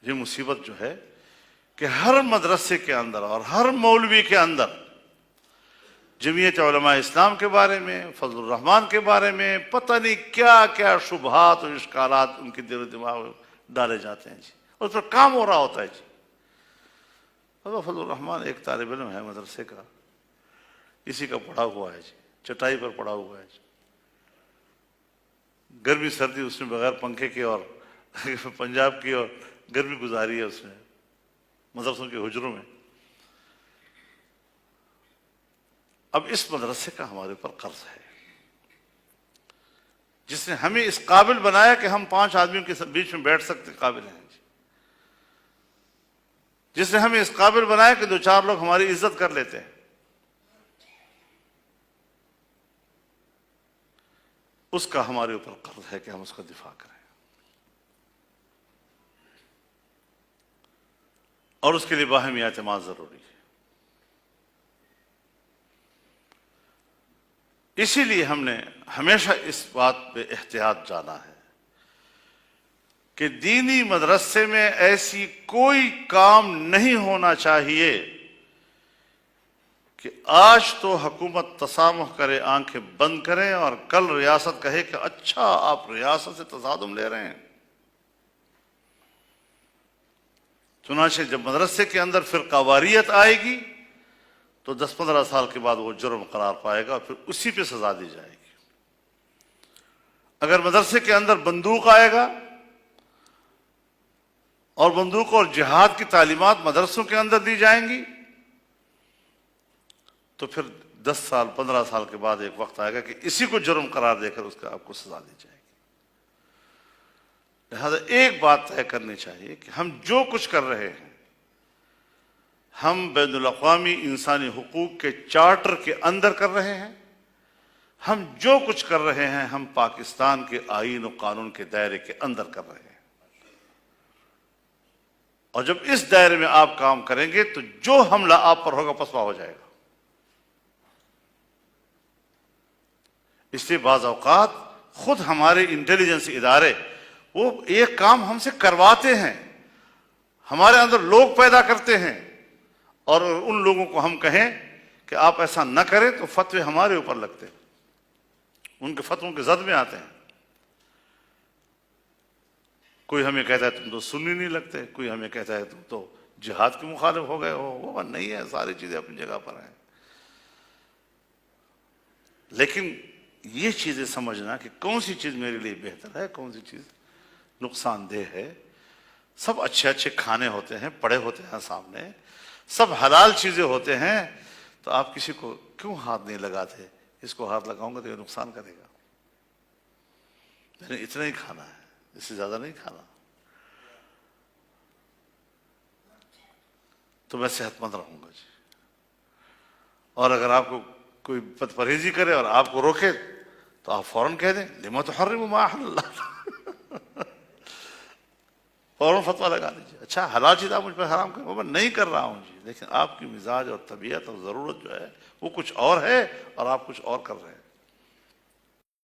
یہ مصیبت جو ہے کہ ہر مدرسے کے اندر اور ہر مولوی کے اندر جمعیت علماء اسلام کے بارے میں، فضل الرحمان کے بارے میں پتہ نہیں کیا کیا شبہات اور اشکالات ان کے دل و دماغ میں ڈالے جاتے ہیں جی، اور اس پر کام ہو رہا ہوتا ہے جی۔ فضل الرحمان ایک طالب علم ہے مدرسے کا، اسی کا پڑھا ہوا ہے جی، چٹائی پر پڑھا ہوا ہے جی، گرمی سردی اس نے بغیر پنکھے کے اور پنجاب کی اور گرمی گزاری ہے اس نے مدرسوں کے حجروں میں۔ اب اس مدرسے کا ہمارے اوپر قرض ہے، جس نے ہمیں اس قابل بنایا کہ ہم 5 آدمیوں کے بیچ میں بیٹھ سکتے قابل ہیں جی، جس نے ہمیں اس قابل بنایا کہ 2-4 لوگ ہماری عزت کر لیتے ہیں، اس کا ہمارے اوپر قرض ہے کہ ہم اس کا دفاع کریں، اور اس کے لیے باہمی اعتماد ضروری ہے۔ اسی لیے ہم نے ہمیشہ اس بات پہ احتیاط جانا ہے کہ دینی مدرسے میں ایسی کوئی کام نہیں ہونا چاہیے کہ آج تو حکومت تسامح کرے، آنکھیں بند کریں، اور کل ریاست کہے کہ اچھا آپ ریاست سے تصادم لے رہے ہیں۔ چنانچہ جب مدرسے کے اندر فرقہ واریت آئے گی تو 10-15 سال کے بعد وہ جرم قرار پائے گا، پھر اسی پہ سزا دی جائے گی۔ اگر مدرسے کے اندر بندوق آئے گا اور بندوق اور جہاد کی تعلیمات مدرسوں کے اندر دی جائیں گی تو پھر 10 سال 15 سال کے بعد ایک وقت آئے گا کہ اسی کو جرم قرار دے کر اس کا آپ کو سزا دی جائے گی۔ لہذا ایک بات طے کرنی چاہیے کہ ہم جو کچھ کر رہے ہیں، ہم بین الاقوامی انسانی حقوق کے چارٹر کے اندر کر رہے ہیں، ہم جو کچھ کر رہے ہیں ہم پاکستان کے آئین و قانون کے دائرے کے اندر کر رہے ہیں، اور جب اس دائرے میں آپ کام کریں گے تو جو حملہ آپ پر ہوگا پسپا ہو جائے گا۔ اس لیے بعض اوقات خود ہمارے انٹیلیجنس ادارے وہ ایک کام ہم سے کرواتے ہیں، ہمارے اندر لوگ پیدا کرتے ہیں، اور ان لوگوں کو ہم کہیں کہ آپ ایسا نہ کریں تو فتوے ہمارے اوپر لگتے ہیں، ان کے فتووں کے زد میں آتے ہیں۔ کوئی ہمیں کہتا ہے تم تو سنی نہیں لگتے، کوئی ہمیں کہتا ہے تم تو جہاد کے مخالف ہو گئے ہو۔ وہ نہیں ہے، ساری چیزیں اپنی جگہ پر ہیں، لیکن یہ چیزیں سمجھنا کہ کون سی چیز میرے لیے بہتر ہے، کون سی چیز نقصان دہ ہے۔ سب اچھے اچھے کھانے ہوتے ہیں، پڑے ہوتے ہیں سامنے، سب حلال چیزیں ہوتے ہیں، تو آپ کسی کو کیوں ہاتھ نہیں لگاتے؟ اس کو ہاتھ لگاؤں گا تو یہ نقصان کرے گا، میں نے اتنا ہی کھانا ہے، اس سے زیادہ نہیں کھانا، تو میں صحت مند رہوں گا جی۔ اور اگر آپ کو کوئی بد پرہیزی کرے اور آپ کو روکے تو آپ فوراً کہہ دیں لما تحرم ما احل اللہ، فوراً فتویٰ لگا دیجیے، اچھا حلال چیز آپ مجھ پر حرام کریں، وہ میں نہیں کر رہا ہوں جی، لیکن آپ کی مزاج اور طبیعت اور ضرورت جو ہے وہ کچھ اور ہے اور آپ کچھ اور کر رہے ہیں۔